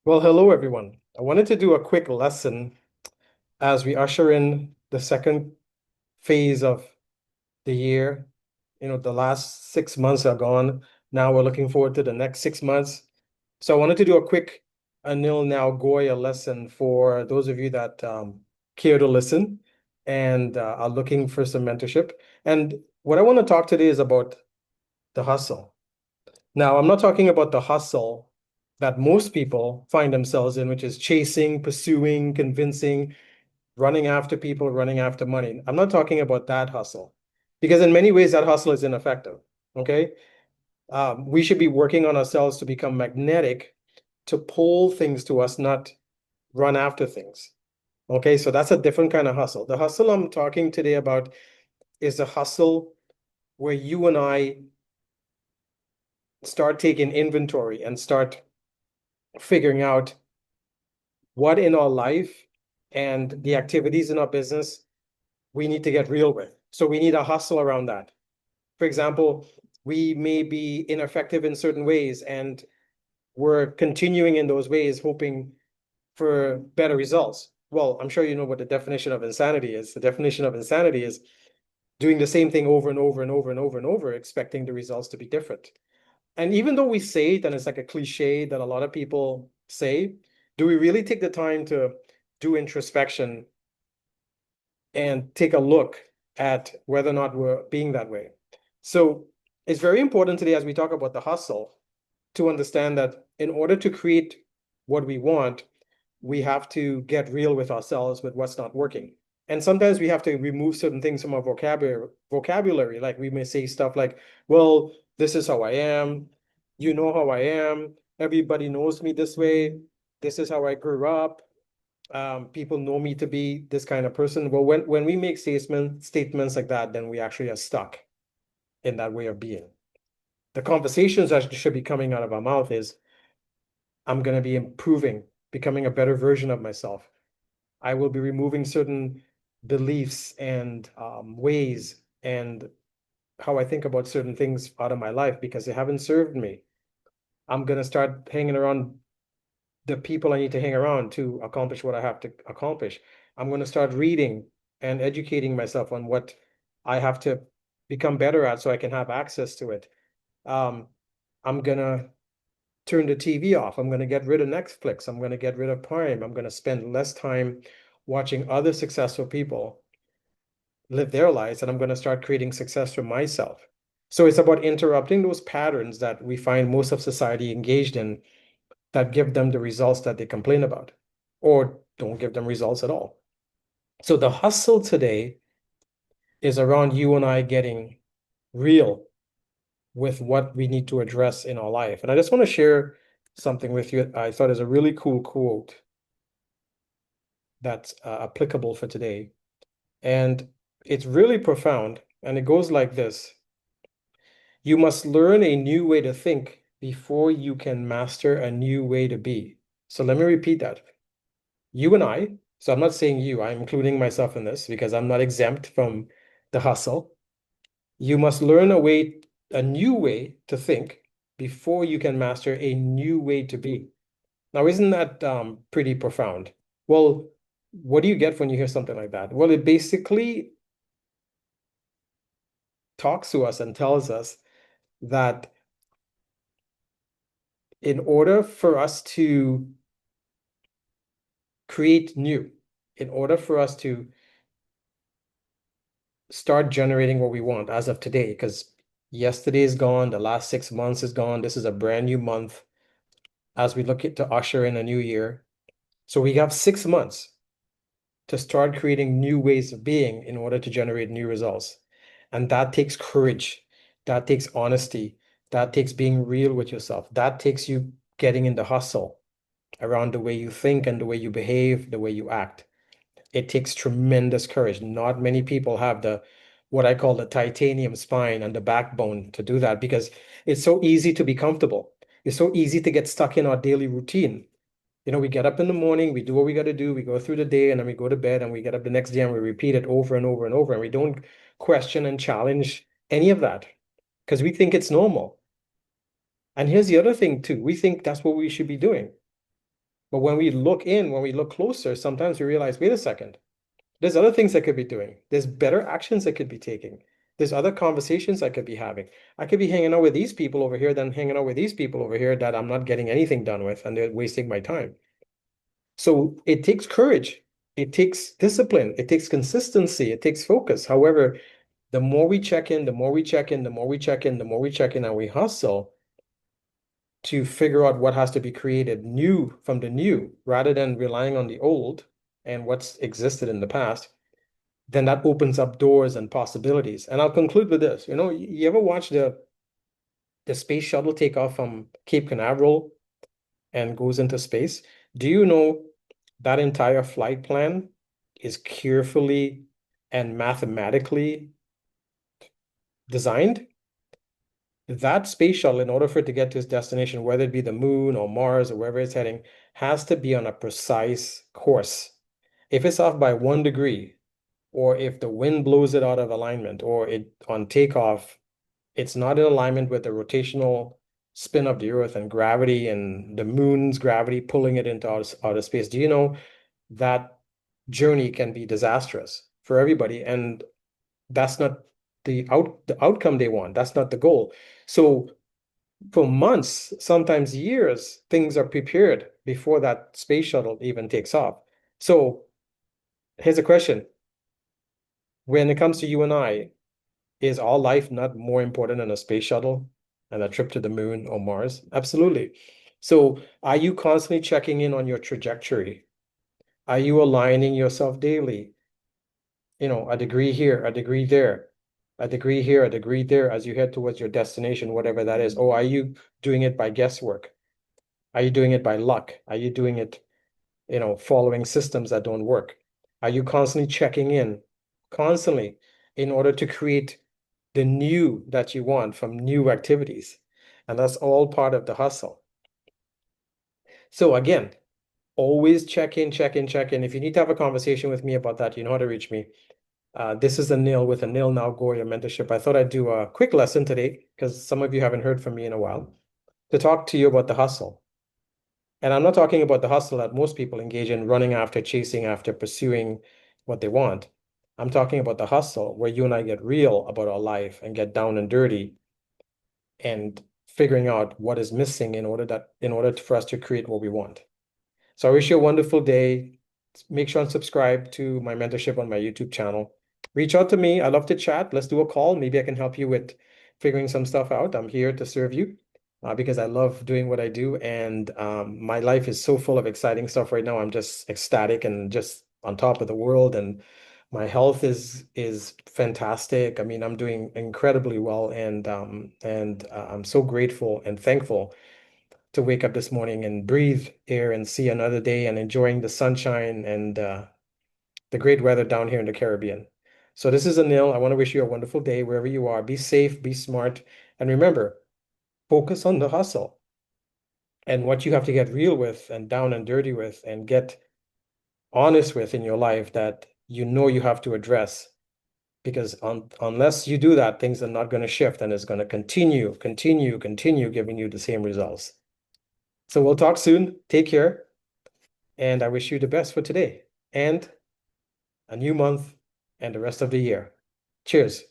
Well, hello everyone. I wanted to do a quick lesson as we usher in the second phase of the year. The last 6 months are gone. Now we're looking forward to the next 6 months. So I wanted to do a quick AnilNOW GOYA lesson for those of you that care to listen and are looking for some mentorship. And what I want to talk today is about the hustle. Now, I'm not talking about the hustle that most people find themselves in, which is chasing, pursuing, convincing, running after people, running after money. I'm not talking about that hustle because in many ways that hustle is ineffective. Okay. We should be working on ourselves to become magnetic, to pull things to us, not run after things. Okay. So that's a different kind of hustle. The hustle I'm talking today about is the hustle where you and I start taking inventory and start figuring out what in our life and the activities in our business we need to get real with. So we need a hustle around that. For example, we may be ineffective in certain ways and we're continuing in those ways, hoping for better results. Well, I'm sure you know what the definition of insanity is. The definition of insanity is doing the same thing over and over and over and over and over, expecting the results to be different. And even though we say it, and it's like a cliche that a lot of people say, do we really take the time to do introspection and take a look at whether or not we're being that way? So it's very important today as we talk about the hustle to understand that in order to create what we want, we have to get real with ourselves with what's not working. And sometimes we have to remove certain things from our vocabulary. Like we may say stuff like, well, this is how I am. You know how I am. Everybody knows me this way. This is how I grew up. People know me to be this kind of person. Well, when we make statements like that, then we actually are stuck in that way of being. The conversations that should be coming out of our mouth is, I'm going to be improving, becoming a better version of myself. I will be removing certain beliefs and ways and how I think about certain things out of my life because they haven't served me. I'm going to start hanging around the people I need to hang around to accomplish what I have to accomplish. I'm going to start reading and educating myself on what I have to become better at so I can have access to it. Um, I'm going to turn the TV off. I'm going to get rid of Netflix. I'm going to get rid of Prime. I'm going to spend less time watching other successful people live their lives, and I'm going to start creating success for myself. So it's about interrupting those patterns that we find most of society engaged in that give them the results that they complain about or don't give them results at all. So the hustle today is around you and I getting real with what we need to address in our life. And I just want to share something with you I thought is a really cool quote that's applicable for today. And it's really profound. And it goes like this: you must learn a new way to think before you can master a new way to be. So let me repeat that. You and I, so I'm not saying you, I'm including myself in this because I'm not exempt from the hustle. You must learn a new way to think before you can master a new way to be. Now, isn't that pretty profound? Well, what do you get when you hear something like that? Well, it basically talks to us and tells us that in order for us to create new, in order for us to start generating what we want as of today, because yesterday is gone, the last 6 months is gone, this is a brand new month as we look at to usher in a new year. So we have 6 months to start creating new ways of being in order to generate new results. And that takes courage, that takes honesty, that takes being real with yourself, that takes you getting in the hustle around the way you think and the way you behave, the way you act. It takes tremendous courage. Not many people have the what I call the titanium spine and the backbone to do that because it's so easy to be comfortable. It's so easy to get stuck in our daily routine. We get up in the morning, we do what we got to do, we go through the day, and then we go to bed and we get up the next day and we repeat it over and over and over. And we don't question and challenge any of that because we think it's normal. And here's the other thing too. We think that's what we should be doing. But when we look when we look closer, sometimes we realize, wait a second, there's other things I could be doing. There's better actions I could be taking. There's other conversations I could be having. I could be hanging out with these people over here, then hanging out with these people over here that I'm not getting anything done with, and they're wasting my time. So it takes courage. It takes discipline. It takes consistency. It takes focus. However, the more we check in, the more we check in, the more we check in, the more we check in, and we hustle to figure out what has to be created new from the new rather than relying on the old and what's existed in the past, then that opens up doors and possibilities. And I'll conclude with this. You know, you ever watch the space shuttle take off from Cape Canaveral and goes into space? Do you know that entire flight plan is carefully and mathematically designed? That space shuttle, in order for it to get to its destination, whether it be the moon or Mars or wherever it's heading, has to be on a precise course. If it's off by 1 degree, or if the wind blows it out of alignment, or it on takeoff, it's not in alignment with the rotational spin of the Earth and gravity and the moon's gravity pulling it into outer space. Do you know that journey can be disastrous for everybody? And that's not the outcome they want. That's not the goal. So for months, sometimes years, things are prepared before that space shuttle even takes off. So here's a question. When it comes to you and I, is our life not more important than a space shuttle and a trip to the moon or Mars? Absolutely. So are you constantly checking in on your trajectory? Are you aligning yourself daily? You know, a degree here, a degree there, a degree here, a degree there as you head towards your destination, whatever that is. Or are you doing it by guesswork? Are you doing it by luck? Are you doing it, following systems that don't work? Are you constantly checking in, constantly, in order to create the new that you want from new activities? And that's all part of the hustle. So again, always check in, check in, check in. If you need to have a conversation with me about that, you know how to reach me. This is Anil with AnilNOW GOYA mentorship. I thought I'd do a quick lesson today because some of you haven't heard from me in a while to talk to you about the hustle. And I'm not talking about the hustle that most people engage in, running after, chasing after, pursuing what they want. I'm talking about the hustle where you and I get real about our life and get down and dirty and figuring out what is missing in order for us to create what we want. So I wish you a wonderful day. Make sure and subscribe to my mentorship on my YouTube channel. Reach out to me. I love to chat. Let's do a call. Maybe I can help you with figuring some stuff out. I'm here to serve you because I love doing what I do. And my life is so full of exciting stuff right now. I'm just ecstatic and just on top of the world. And my health is fantastic. I mean, I'm doing incredibly well. And I'm so grateful and thankful to wake up this morning and breathe air and see another day and enjoying the sunshine and the great weather down here in the Caribbean. So this is Anil. I want to wish you a wonderful day wherever you are. Be safe, be smart, and remember, focus on the hustle and what you have to get real with and down and dirty with and get honest with in your life that you know you have to address. Because unless you do that, things are not going to shift and it's going to continue giving you the same results. So we'll talk soon. Take care. And I wish you the best for today and a new month and the rest of the year. Cheers.